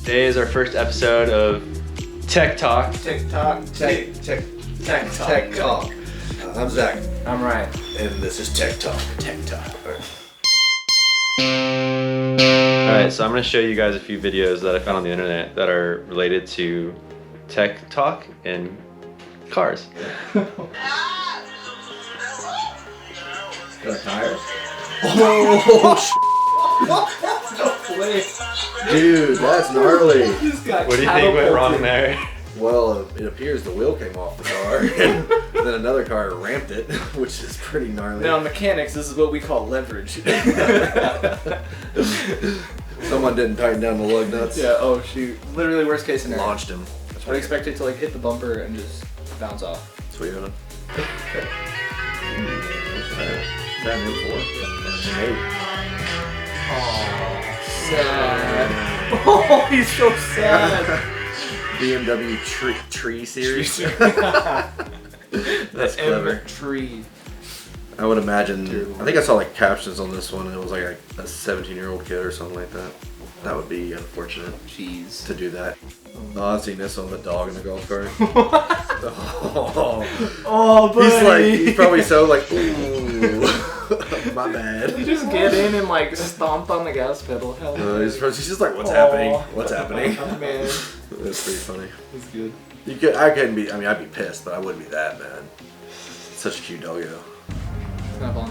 Today is our first episode of TechTok. TechTok. I'm Zach. I'm Ryan. And this is TechTok. Alright, so I'm going to show you guys a few videos that I found on the internet that are related to tech talk and cars. Got tires? Oh, dude, that's gnarly. What do you think went wrong there? Well, it appears the wheel came off the car, and then another car ramped it, which is pretty gnarly. Now, mechanics, this is what we call leverage. Someone didn't tighten down the lug nuts. Yeah, oh shoot. Literally worst case scenario. Launched him. I'd expect it to like hit the bumper and just bounce off. Sweet on him. Brand new 4. Oh, sad. Oh, he's so sad. BMW tree series. That's the clever. Tree. I would imagine. I think I saw like captions on this one, and it was like a 17-year-old kid or something like that. That would be unfortunate. Jeez. To do that. Oh, I've seen this one with a dog in the golf cart. Oh, buddy. He's probably so like, ooh, my bad. You just get in and like stomp on the gas pedal. Hell He's just like, what's happening? What's happening? Oh, man. That's pretty funny. That's good. I'd be pissed, but I wouldn't be that mad. Such a cute doggo. Snap on.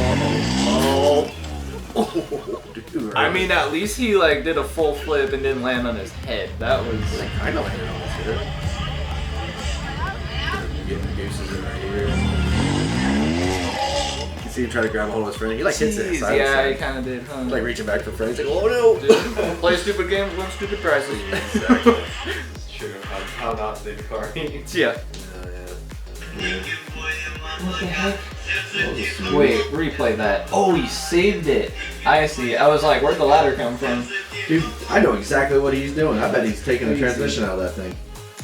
Oh, dude. I mean, at least he like did a full flip and didn't land on his head. That was. I know landed on his head. Getting the gooses in right here. You can see him try to grab a hold of his friend. He like hits it. Side Yeah, side. he kind of did, huh? Like reaching back for friends. Like, oh no! Dude, play stupid games, win stupid prizes. Exactly. It's true how not to the car needs. Yeah. What the heck? Wait, replay that. Oh, he saved it. I see. I was like, where'd the ladder come from? Dude, I know exactly what he's doing. I bet he's taking the transmission out of that thing.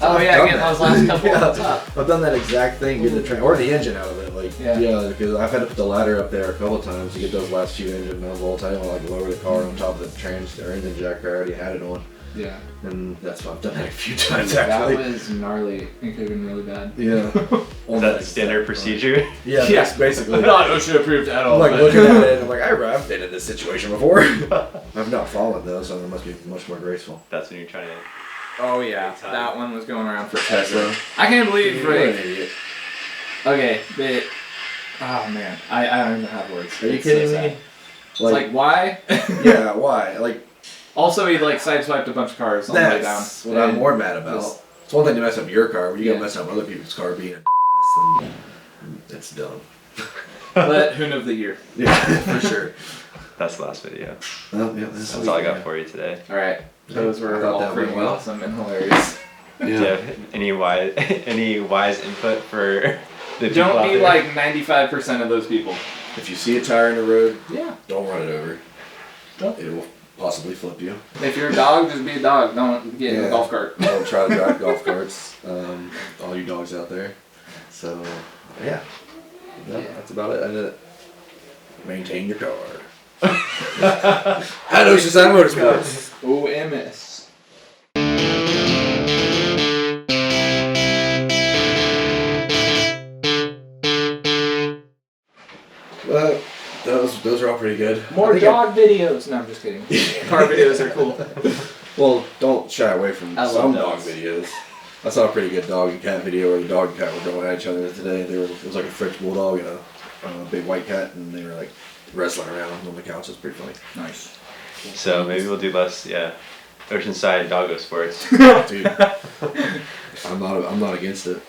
Oh yeah, getting those last couple on the top. I've done that exact thing, get the or the engine out of it. Like, yeah, because I've had to put the ladder up there a couple of times to get those last few engine volts. I don't like lower the car on top of the engine jack I already had it on. Yeah. And that's why I've done that a few times actually. That was gnarly. It could have been really bad. Yeah. Is that the standard procedure? Yeah, yes, basically. Not OSHA approved at all. I'm like looking at it and I'm like, I've been in this situation before. I've not fallen though, so it must be much more graceful. That's when you're trying to... Oh yeah, that one was going around for Tesla. I can't believe, You're an right? idiot. Okay, but... Oh man, I don't even have words. Are you It's kidding so me? sad. It's like, why? Yeah, why? Like, also, he like sideswiped a bunch of cars on the way down. that's what I'm more mad about. It's one thing to mess up your car, but you gotta mess up other people's car being a then it's dumb. But Hoon of the Year. Yeah, for sure. That's the last video. Well, yeah, this That's all I got for you today. Alright, those I were thought all that pretty went well. awesome and hilarious. Do you have any wise input for the people Don't out be there? like 95% of those people. If you see a tire in the road, Yeah. don't run it over. Don't. It will possibly flip you. If you're a dog, just be a dog. Don't get in a golf cart. Don't try to drive golf carts. All you dogs out there. So, yeah. That's about it. And maintain your car. At Oceanside Motorsports. OMS. Those are all pretty good. More dog videos. No, I'm just kidding. Car videos are cool. Well, don't shy away from I love some dogs. dog videos. I saw a pretty good dog and cat video where the dog and cat were going at each other today. It was like a French bulldog and a big white cat, and they were like wrestling around on the couch. It was pretty funny. Nice. So maybe we'll do less, Oceanside Doggo sports. Dude, I'm not against it.